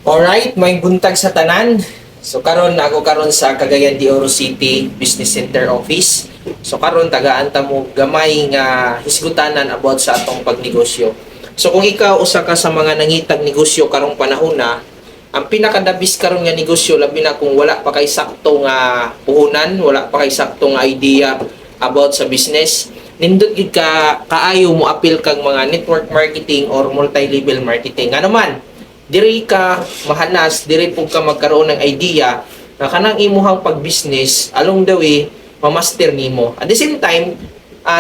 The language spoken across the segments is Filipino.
Alright, may buntag sa tanan. So karon ako karon sa Cagayan de Oro City Business Center Office. So karon tagaan ta mo gamay nga hisgutanan about sa atong pagnegosyo. So kung ikaw usa ka sa mga nangitag negosyo karong panahon na, ang pinakadabis karon nga negosyo labi na kung wala pa kay sakto nga puhunan, wala pa kay sakto nga idea about sa business, nindot gid ka kaayo mo apil kag mga network marketing or multi-level marketing. Ano man, diri ka mahanas, diri pug ka magkaroon ng idea na kanang imuhang pag-business along the way mamaster nimo. At the same time,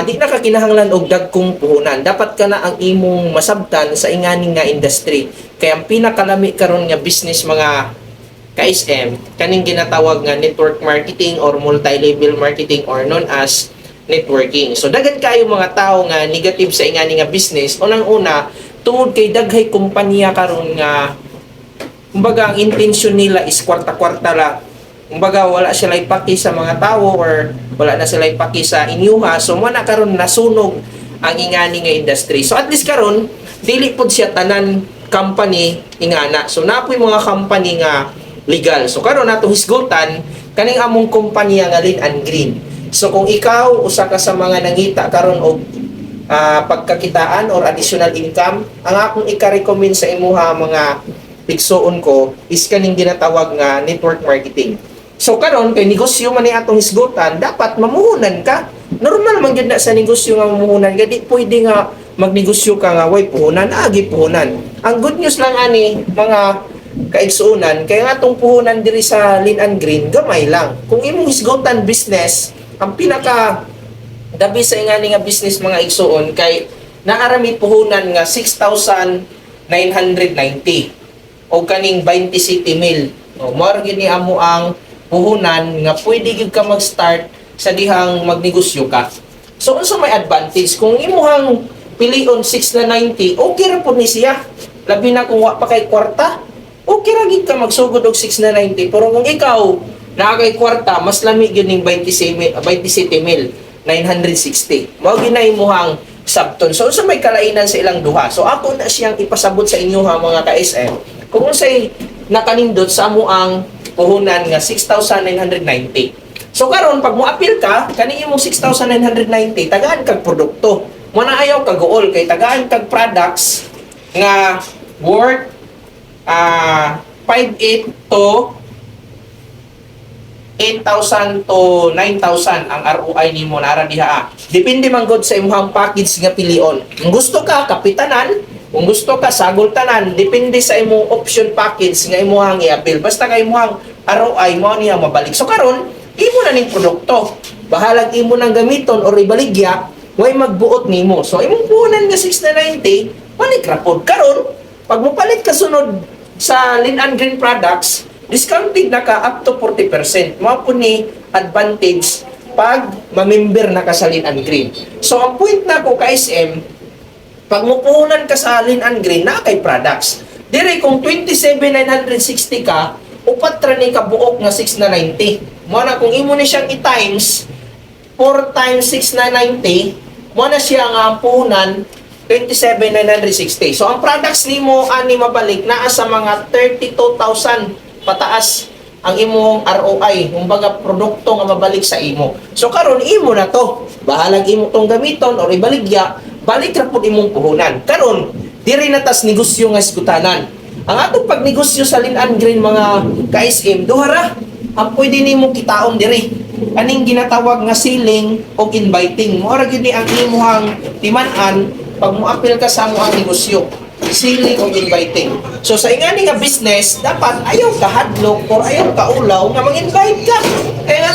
di na ka kinahanglan og dagkong puhunan. Dapat ka na ang imong masabtan sa inganing nga industry. Kaya ang pinakalami karon nga business mga ka-SM, kaning ginatawag nga network marketing or multi-level marketing or known as networking. So daghan kayo mga tao nga negative sa ingani nga business. Unang-una, tungod kay daghay kumpanya karon nga kumbaga ang intention nila is kwarta-kwarta lang. Kumbaga wala sila ipaki sa mga tao or wala na sila ipaki sa inyuha. So mana karon nasunog ang ingani nga industry. So at least karon dili pud siya tanan company ingana. So napoy mga company nga legal. So karon natong hisgutan kaning among kumpanya nga Lin and Green. So kung ikaw usa ka sa mga nangita karon og pagkakitaan or additional income, ang akong ika-recommend sa imuha mga pigsuon ko is kaning ginatawag nga network marketing. So karon kay negosyo man ni atong hisgutan, dapat mamuhunan ka. Normal man gyud na sa negosyo nga mamuhunan, gadi pwede nga magnegosyo ka nga way puhunan, agi puhunan. Ang good news lang ani mga kaigsuonan, kay nga atong puhunan diri sa Lin and Green gamay lang. Kung imong hisgutan business, ang pinaka dabi sa ingani nga business mga igsuon kay naarami puhunan nga 6,990 o kaning 20 city mil. O mao gini amo ang puhunan nga pwede gyud ka mag-start sa dihang magnegosyo ka. So unsa may advantage kung imuhang pilion 6 na 90, okay ra pud ni siya. Labi na kung wa pa kay kwarta, okay ra gid ka magsugod og 6 na 90. Pero kung ikaw naa kay kwarta, mas lami gyud ning 20 city mil 960. Mao ginay imuhang sabton. So unsa may kalainan sa ilang duha? So ako na siyang ipasabot sa inyo ha mga ka-SM. Kung unsay nakanindot sa amo ang puhunan nga 6,990. So karon pag mo-appeal ka, kani imong 6,990 tagaan kag produkto. Mo na ayaw kag goal kay tagaan kag products nga worth 5,800 to 8,000 to 9,000 ang ROI nimo nara diha. Depende man gud sa imong package nga pilion. Kung gusto ka kapitanan, kung gusto ka sagol-tanan, depende sa imong option package nga imong i-appeal. Basta kay imong ROI mo niya mabalik. So karon, imo na ning produkto. Bahalag imo nang gamiton or ibaligya, way magbuot nimo. So imong puhunan nga 6 na 90, balik ra pod. Karon, pag mopalit ka sunod sa Lin and Green products, discounted na ka up to 40%. Mao po ni advantage pag mamember na ka sa Lin and Green. So ang point na ko ka SM, pag mupuhunan ka sa Lin and Green na kay products. Dire kung 27,960 ka, upat ra ni ka buok nga 6 na 90. Mo na kung imo ni siyang i-times 4 times 6 na 90, mo na siya nga puhunan 27,960. So ang products nimo ani mabalik naa sa mga 32,000 pataas ang imong ROI, kumbaga produkto nga mabalik sa imo. So karon imo na to. Bahalag imo tong gamiton or ibaligya, balik ra pud imong puhunan. Karon diri na tas negosyo nga iskutanan. Ang atong pagnegosyo sa Lin and Green mga ka-SM, duha ra ang pwede nimo kitaon diri. Aning ginatawag nga selling o inviting. Mao ra gyud ni ang imong timan-an pag mo-appeal ka sa among negosyo. Selling o inviting. So sa ingani nga business, dapat ayaw ka hadlok or ayaw ka ulaw nga mag-invite ka. Kaya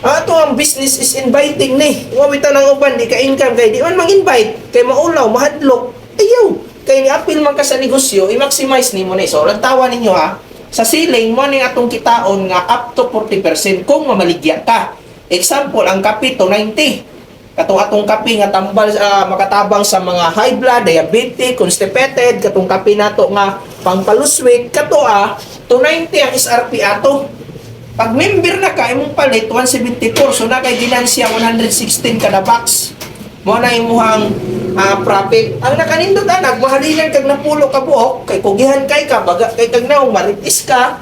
ato ang business is inviting ni. Wa bitaw nang uban di ka income kay di man mag-invite kay maulaw, mahadlok. Ayaw. Kay ni-appeal man ka sa negosyo, i-maximize nimo ni. So tawa ninyo ha. Sa selling mo ning atong kitaon nga up to 40% kung mamaligya ka. Example, ang kape to 90. Katong atong kape nga tambal makatabang sa mga high blood, diabetic, constipated, katong kape nato nga pangpaluswik, kato to 90 ang SRP ato. Pag member na ka imong palit 174, so na kay ginansya 116 kada box. mo na imuhang profit. Ang nakanindot anak, mahalinan kag napulo ka buok, kay kugihan kay ka, baga kay kag naong maritis ka,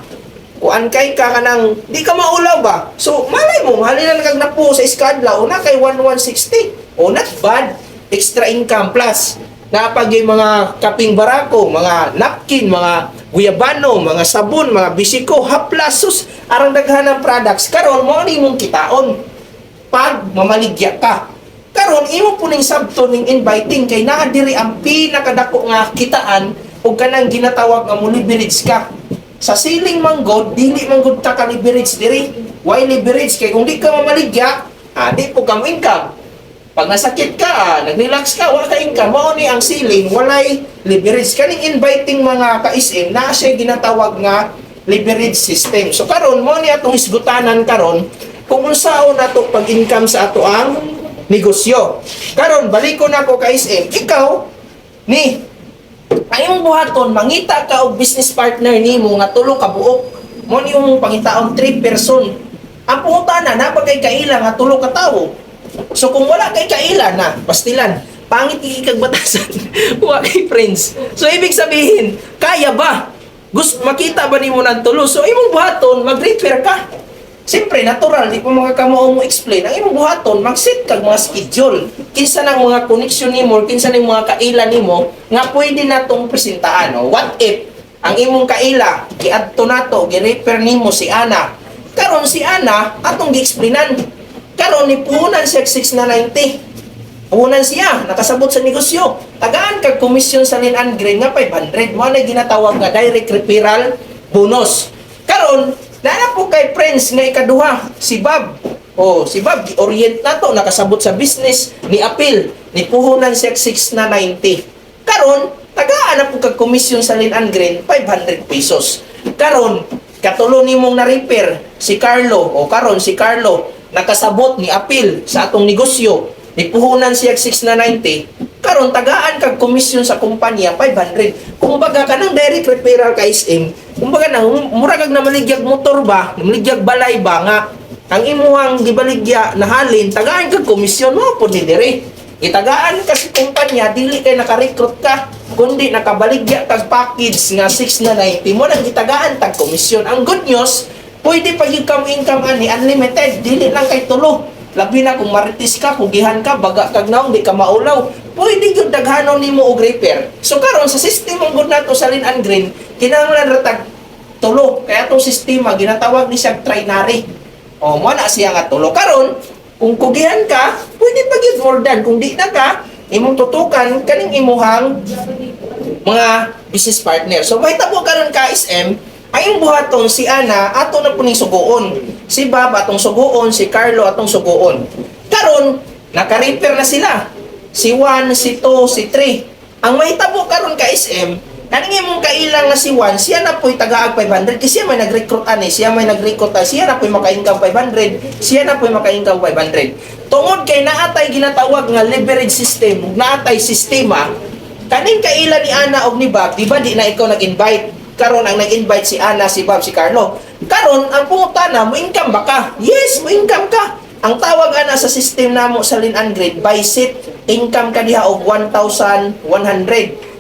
kuan kay ka kanang di ka maulaw ba? So, malay mo, mahalinan kag napo sa iskadla, una kay 1160. O not bad, extra income plus. Napag yung mga kaping barako, mga napkin, mga guyabano, mga sabon, mga bisiko, haplasos, arang daghanang products. Karon mo ni mong kitaon pag mamaligya ka. Karon imo po ning sabto ning inviting kay naa diri ang pinakadako nga kitaan ug kanang ginatawag nga mo leverage ka. Sa siling manggod, dili manggod ta ka leverage diri. Why leverage kay kung di ka mamaligya, di po ka mo income. Pag nasakit ka, nag-relax ka, wala ka income, mao ni ang ceiling, walay leverage. Kaning inviting mga ka-SM, na siya ginatawag nga leverage system. So karon mo ni atong isgutanan karon kung unsaon nato pag-income sa ato ang negosyo. Karon balik ko na ko ka-SM, ikaw ni ang imong buhaton mangita ka og business partner nimo nga tulo ka buok. Mo ni yung pangitaon 3 person. Ang pungutana na pagkay kaila nga tulo ka tawo. So kung wala kay kaila na, pastilan, pangit ikikagbatasan, wala kay friends. So ibig sabihin, kaya ba? Gusto makita ba nimo ng tulo? So imong buhaton, mag-refer ka. Siyempre, natural, di po mga kamo mo explain. Ang imong buhaton, mag-set kag mga schedule. Kinsa ng mga connection nimo, kinsa ng mga kaila nimo, nga pwede natong presentaan. No? What if, ang imong kaila, giadto nato, gi-refer nimo si Ana. Karon si Ana, atong gi-explainan. Karon ni puhunan siya 6 na 90. Puhunan siya, nakasabot sa negosyo. Tagaan kag komisyon sa Lin and Green nga 500. Mo na ginatawag nga direct referral bonus. Karon, na po kay friends nga ikaduha, si Bob. Si Bob, gi-orient na to, nakasabot sa business, ni Apil, ni puhunan siya 6 na 90. Karon, tagaan na po kag komisyon sa Lin and Green, 500 pesos. Karon, katulo nimong na-repair, si Carlo, karon si Carlo, nakasabot ni Apil sa atong negosyo, nipuhunan siya 6 na 90, karon tagaan kag komisyon sa kumpanya 500. Kung baga ka ng direct referral ka SM, kung baga na mura kag namaligyag motor ba, namaligyag balay ba nga ang imuhang gibaligya na halin, tagaan kag komisyon mo po ni dire. Itagaan ka sa kumpanya, dili kay naka-recruit ka, kundi nakabaligya kag package nga 6 na 90 mo nang gitagaan tag komisyon. Ang good news, pwede pag income ani unlimited, dili lang kay tulo. Labi na kung maritis ka, kugihan ka, baga kag naong di ka maulaw. Pwede gyud daghanon nimo og repair. So karon sa system ang good nato sa Lin and Green, kinahanglan ra tag tulo. Kaya tong sistema ginatawag ni siya trinary. Mo na siya nga tulo. Karon kung kugihan ka, pwede pa gyud more than. Kung di na ka, imong tutukan kaning imuhang mga business partner. So mahitabo karon ka SM, ang buhaton si Ana ato na po ning suguon. Si Bob atong suguon, si Carlo atong suguon. Karon naka-repair na sila. Si 1, si 2, si 3. Ang mahitabo karon ka SM, kaning imong kailang nga si 1, siya na po'y tagaag 500 kasi siya may nag-recruit siya may nag-recruit siya na po'y maka-income 500, siya na po'y maka-income 500. Tungod kay naatay ginatawag nga leverage system, naatay sistema, kaning kaila ni Ana og ni Bob, di ba di na ikaw nag-invite? Karon ang nag-invite si Ana, si Bob, si Carlo. Karon ang pungutana, mo income ba ka? Yes, mo income ka. Ang tawag ana sa system namo sa Lin and Green, by seat, income ka diha og 1,100.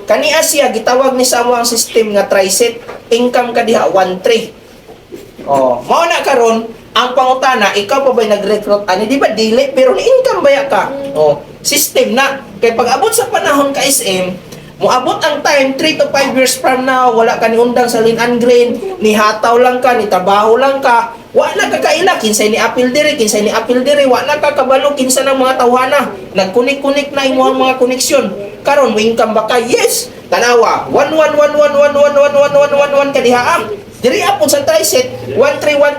Kani siya gitawag ni sa ang system nga tri-set, income ka diha 1,300. Mao na karon ang pangutana, ikaw pa ba'y nag-recruit ani? Di ba dili pero ni income baya ka? System na. Kay pag abot sa panahon ka SM, moabot ang time 3 to 5 years from now, wala ka ni undang sa Lin and Green, ni hataw lang ka, ni trabaho lang ka, wala ka kaila, kinsay ni apil dire, kinsay ni apil dire, wala ka kabalo, kinsa ng mga tawhana, nagkunik-kunik na imong mga koneksyon. Karon mo income ba ka? Yes. Tanawa, 1 kadiha. Diri apon sa triset, 1-3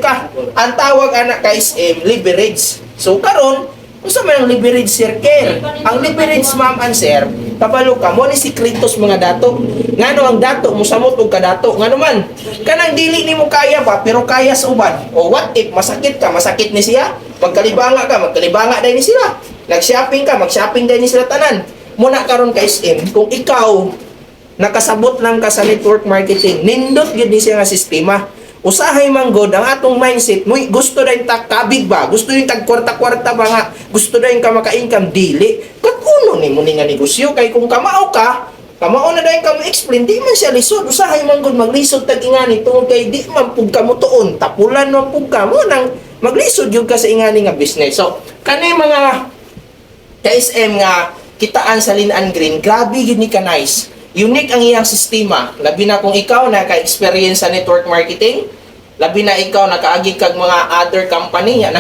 ka. Ang tawag anak ka SM, leverage. So karon, unsa man ang leverage circle? Ang leverage, ma'am and sir, kabalo ka mo ni sikretos mga dato. Ngano ang dato mo samot og kadato? Ngano man? Kanang dili nimo kaya ba pero kaya sa uban. O what if masakit ka, masakit ni siya? Magkalibanga ka, magkalibanga dai ni sila. Nag-shopping ka, mag-shopping dai ni sila tanan. Muna karon ka SM, kung ikaw nakasabot lang ka sa network marketing, nindot gyud ni siya nga sistema. usahay manggod ang atong mindset mo gusto din ta kabig ba, gusto din tag kwarta-kwarta ba nga, gusto din ka maka-income dili katuno ni mo ni nga negosyo kay kung kamao na dahil ka mo explain di man siya lisod usahay manggod maglisod tag ingani tungod kay di man pug ka mo tuon tapulan man pug ka mo nang maglisod jud ka sa ingani nga business. So kani mga KSM nga kitaan sa Linan Green, grabe yun ni ka nice. Unique ang iyang sistema. Labi na kung ikaw naka-experience sa network marketing, labi na ikaw nakaagi kag mga other company nga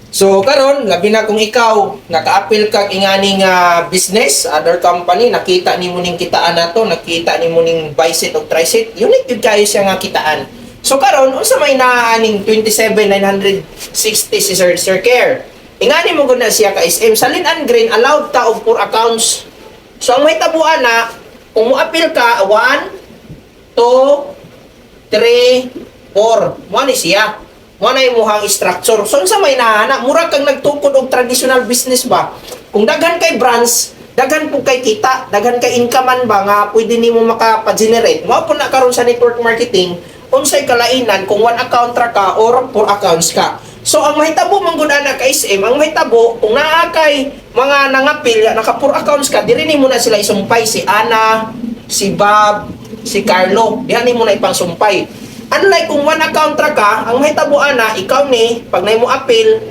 So karon labi na kung ikaw naka-appeal kag inganing business, other company, nakita nimo ning kitaan nato, nakita nimo ning buy set o try set, unique gyud kayo siya nga kitaan. So karon unsa may naaning 27,960 si Sir Care. Ingani mo gud na siya ka SM sa Linan Green allowed ta og 4 accounts. So ang may tabuan na kung mo-appeal ka 1 2 3 4 mo ni siya. Mo na imuhang structure. So unsa may nahana mura kang nagtukod og traditional business ba? Kung daghan kay branch, daghan po kay kita, daghan kay income ba nga pwede nimo makapa-generate. Mao po na karon sa network marketing unsay kalainan kung 1 account ra ka or 4 accounts ka. So ang mahitabo man gud ana ka SM, ang mahitabo kung naa kay mga nangapil naka 4 accounts ka, diri nimo na sila isumpay si Ana, si Bob, si Carlo. Diha nimo na ipangsumpay. Unlike kung 1 account ra ka, ang mahitabo ana ikaw ni pag nay mo appeal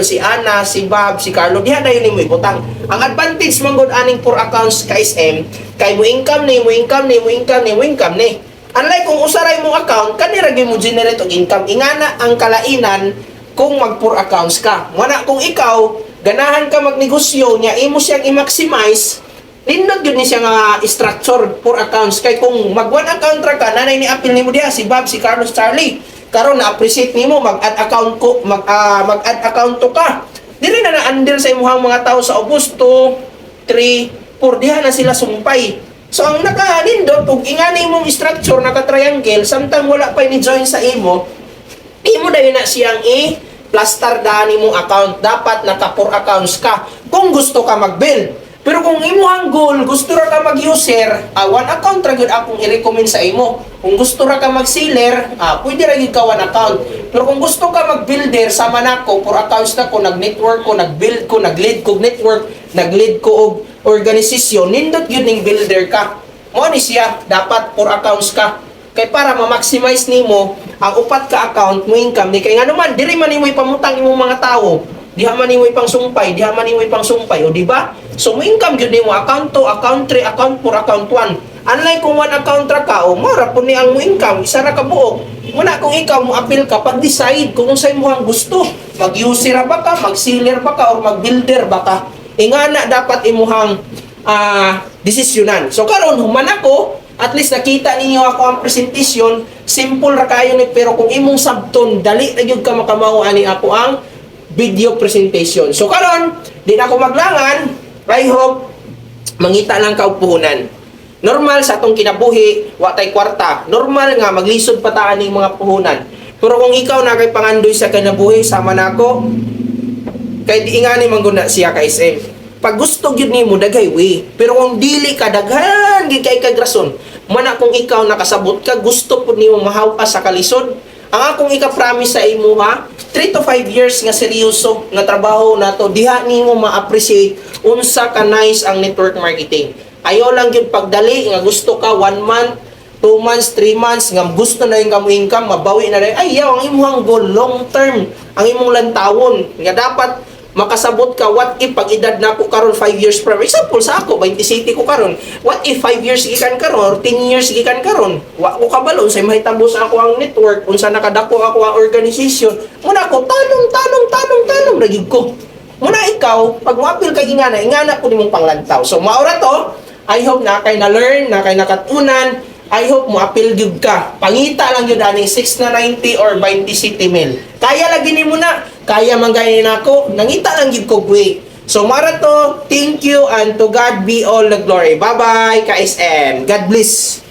si Ana, si Bob, si Carlo, diha dayon nimo ibutang. Ang advantage man gud aning 4 accounts ka SM, kay mo income ni. Unlike kung usaray mong account, kanira gyud mo generate og income. Ingana ang kalainan kung mag 4 accounts ka. Muna kung ikaw ganahan ka magnegosyo nya imo siyang i-maximize, nindot gyud ni siya nga structure 4 accounts kay kung mag 1 account ra ka nanay ni appeal nimo diha si Bob, si Carlos, Charlie. Karon na appreciate nimo mag-add account ko, mag-add account to ka. Dili na na-under sa imong mga tao sa Augusto 3 4 diha na sila sumpay. So ang nakanindot ug ingani mong structure naka-triangle samtang wala pa ni join sa imo dayon na siyang i-plaster daan imong account. Dapat naka 4 accounts ka kung gusto ka mag-build. Pero kung imong goal gusto ra ka mag-user, 1 account ra gyud akong i-recommend sa imo. Kung gusto ra ka mag-seller, pwede ra gyud ka 1 account. Pero kung gusto ka mag-builder, sama nako 4 accounts na ko, nag-network ko, nag-build ko, nag-lead ko network, nag-lead ko og organisasyon, nindot yun ng builder ka. Mo ni siya, dapat 4 accounts ka. Kay para ma-maximize nimo ang upat ka account mo income ni kay nga naman diri man nimo ipamutang imong mga tao. Diha man nimo ipang sumpay, o di ba? So mo income gyud nimo account 2, account 3, account 4, account 1. Unlike kung 1 account ra ka, mara po ni ang mo income, isa ra ka buok. Muna kung ikaw mo appeal ka, pag-decide kung unsay mo ang gusto. Mag-user ba ka, mag-seller ba ka, or mag-builder ba ka? Ingana dapat imuhang desisyonan. So karon human ako, at least nakita ninyo ako ang presentation, simple ra kayo ni pero kung imong sabton dali ra gyud ka makamaw ani ako ang video presentation. So karon, di na ako maglangan, I hope mangita lang ka og puhunan. Normal sa atong kinabuhi, wa tay kwarta. Normal nga maglisod pa ta aning mga puhunan. Pero kung ikaw na kay pangandoy sa kinabuhi sama nako, kay di ingani man gud na siya ka SM. Pag gusto gyud nimo daghay way, pero kung dili ka daghan gid kay kag rason, mana kung ikaw nakasabot ka gusto pud nimo mahaw sa kalisod, ang akong ika-promise sa imo 3 to 5 years nga seryoso nga trabaho nato diha nimo ma-appreciate unsa ka nice ang network marketing. Ayaw lang gyud pagdali nga gusto ka 1 month, 2 months, 3 months nga gusto na yung kamo income mabawi na rin. Ayaw ang imong goal long term, ang imong lantawon nga dapat makasabot ka. What if pag edad na ko karon 5 years from example sa ako 20 city ko karon, what if 5 years gikan karon or 10 years gikan karon wa ko kabalon say mahitabo sa ako ang network unsa nakadako ako ang organisasyon muna ko tanong ra gyud ko muna ikaw pag moapil ka ingana po nimong panglantaw. So maura to, I hope na kay na learn na kay nakatunan. I hope mo appeal gyud ka. Pangita lang gyud ani 6 na 90 or 20 city mil. Kaya lagi nimo na. Kaya man gani nako. Nangita lang gyud ko way. So mara to, thank you and to God be all the glory. Bye-bye, KSM. God bless.